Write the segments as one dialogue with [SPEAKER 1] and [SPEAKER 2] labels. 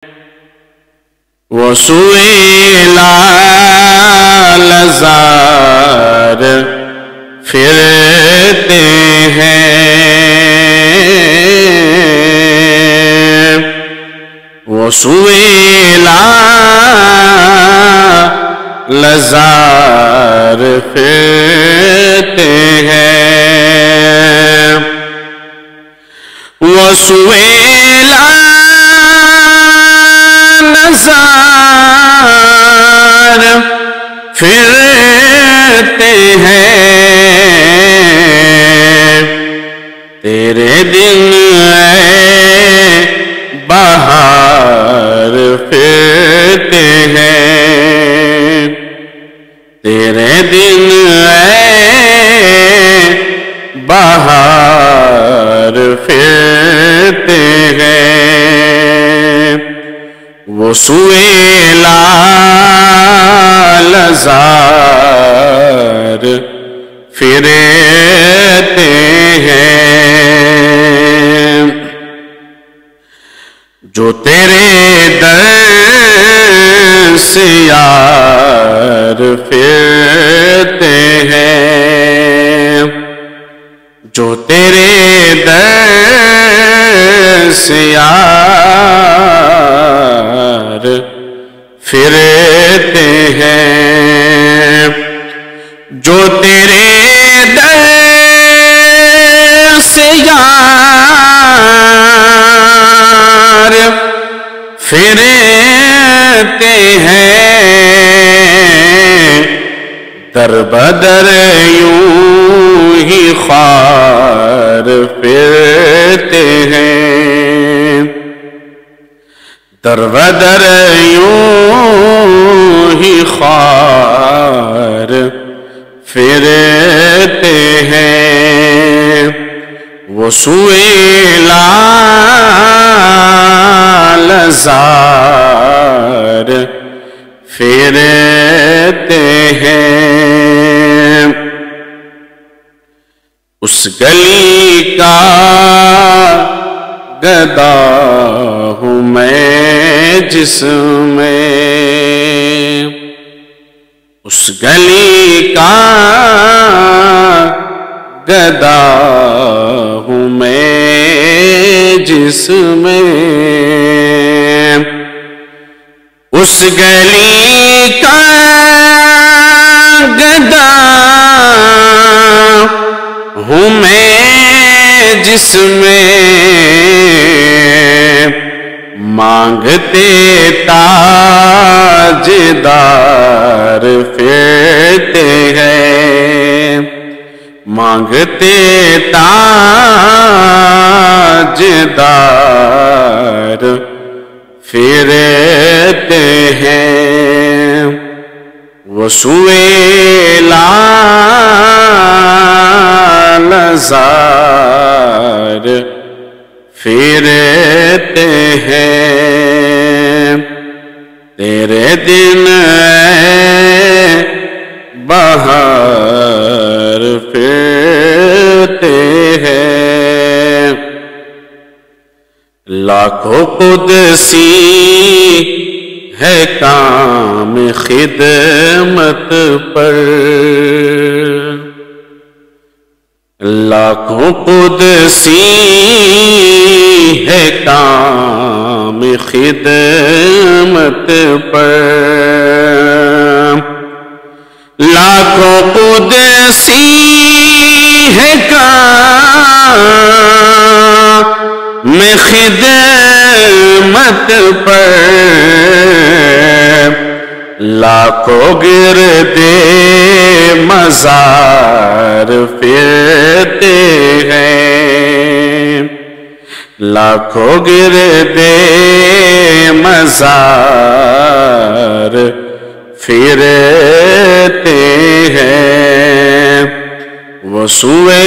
[SPEAKER 1] وہ سوئے لال زار پھرتے ہیں، وہ سوئے لال زار پھرتے ہیں، وہ سوئے لال زار پھرتے ہیں، تیرے دن اے بہار پھرتے ہیں، تیرے دن اے بہار پھرتے ہیں، وہ سوئے لال زار پھرتے ہیں، جو تیرے در سے یار پھرتے ہیں، جو تیرے در سے یار پھرتے ہیں، جو تیرے در سے یار پھرتے ہیں، در بدر یوں ہی خوار پھرتے ہیں، در بدر یوں ہی خوار پھرتے ہیں، وہ سوئے لال زار پھرتے ہیں، اس گلی کا گدا ہوں میں جس میں، اس گلی کا گدا ہوں میں جس میں، اس گلی کا گدا ہوں میں جس میں، مانگتے تاجدار پھرتے ہیں، مانگتے تاجدار پھرتے ہیں، وہ سوئے لال زار پھرتے ہیں، تیرے دن اے بہار پھرتے ہیں، لاکھوں قدسی ہے کام خدمت پر، لاکھوں قدسی ہے کام خدمت پر، لاکھوں قدسی ہے کام خدمت پر، لاکھوں گردے مزار پھرتے ہیں، لاکھوں گردے مزار پھرتے ہیں، وہ سوئے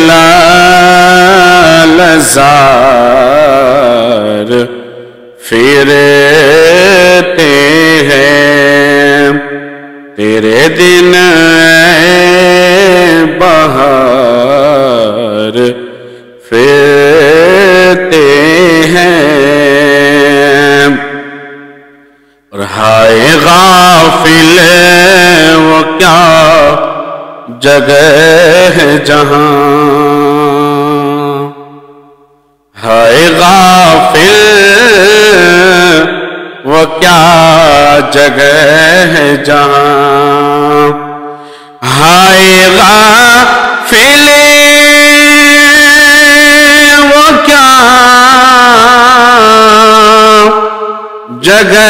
[SPEAKER 1] لال زار پھرتے ہیں، تیرے دن بہار پھرتے ہیں، ہائے غافل وہ کیا جگہ ہے جہاں، ہائے غافل وہ کیا جگہ ہے جہاں، ہائے غافل وہ کیا جگہ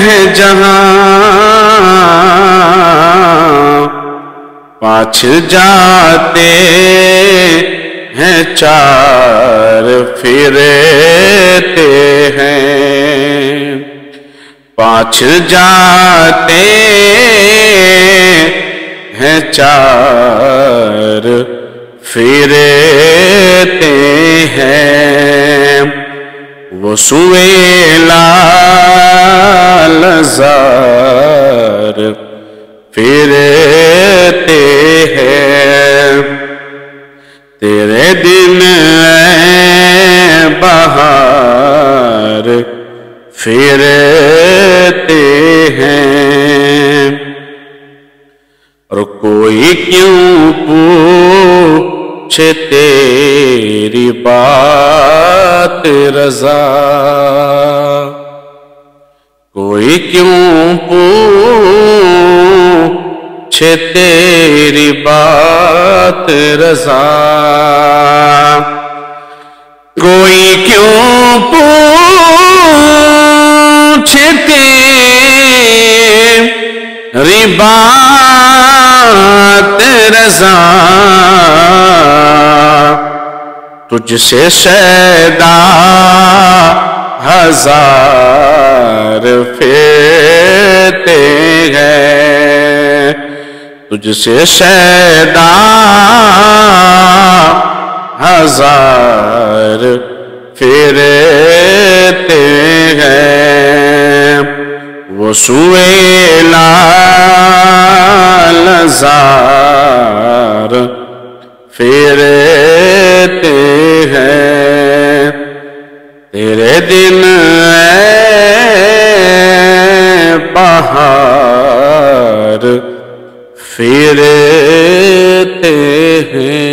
[SPEAKER 1] ہے جہاں، پاچھ جاتے ہیں چار پھرتے ہیں، پاچھ جاتے ہیں چار پھرتے ہیں، وہ سوئے لالزار پھرتے ہیں، تیرے دن اے بہار پھرتے ہیں، اور کوئی کیوں پوچھے تیری بات رضا، کوئی کیوں پوچھے تیری بات رضا، کوئی کیوں پوچھے تیری بات رضا، تجھ سے شیدا ہزار پھرتے ہیں، تجھ سے شیدا ہزار پھرتے ہیں، وہ سوئے لالزار پھرتے ہیں، تیرے دن اے بہار پھرتے ہیں۔